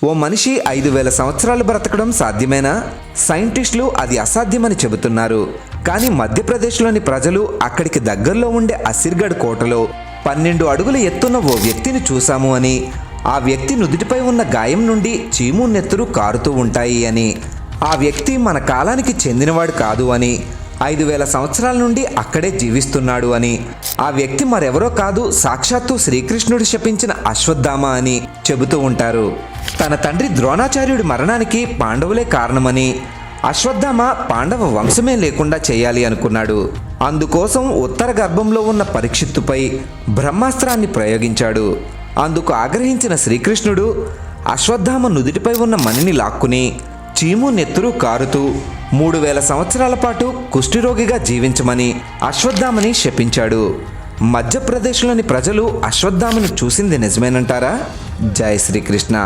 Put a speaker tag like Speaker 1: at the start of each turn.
Speaker 1: ఓ మనిషి 5,000 సంవత్సరాలు బ్రతకడం సాధ్యమేనా? సైంటిస్టులు అది అసాధ్యమని చెబుతున్నారు. కానీ మధ్యప్రదేశ్లోని ప్రజలు అక్కడికి దగ్గరలో ఉండే అసిర్గఢ్ కోటలో 12 అడుగుల ఎత్తున్న ఓ వ్యక్తిని చూశాము అని, ఆ వ్యక్తి నుదుటిపై ఉన్న గాయం నుండి చీము నెత్తురు కారుతూ ఉంటాయి అని, ఆ వ్యక్తి మన కాలానికి చెందినవాడు కాదు అని, 5,000 సంవత్సరాల నుండి అక్కడే జీవిస్తున్నాడు అని, ఆ వ్యక్తి మరెవరో కాదు సాక్షాత్తు శ్రీకృష్ణుడు శపించిన అశ్వత్థామ అని చెబుతూ ఉంటారు. తన తండ్రి ద్రోణాచార్యుడి మరణానికి పాండవులే కారణమని, అశ్వత్థామ పాండవ వంశమే లేకుండా చేయాలి అనుకున్నాడు. అందుకోసం ఉత్తర గర్భంలో ఉన్న పరీక్షిత్తుపై బ్రహ్మాస్త్రాన్ని ప్రయోగించాడు. అందుకు ఆగ్రహించిన శ్రీకృష్ణుడు అశ్వత్థామ నుదుటిపై ఉన్న మణిని లాక్కుని చీము నెత్తురు కారుతూ 3,000 సంవత్సరాల పాటు కుష్ఠిరోగిగా జీవించమని అశ్వత్థామని శపించాడు. మధ్యప్రదేశ్లోని ప్రజలు అశ్వత్థామను చూసింది నిజమేనంటారా? జై శ్రీకృష్ణ.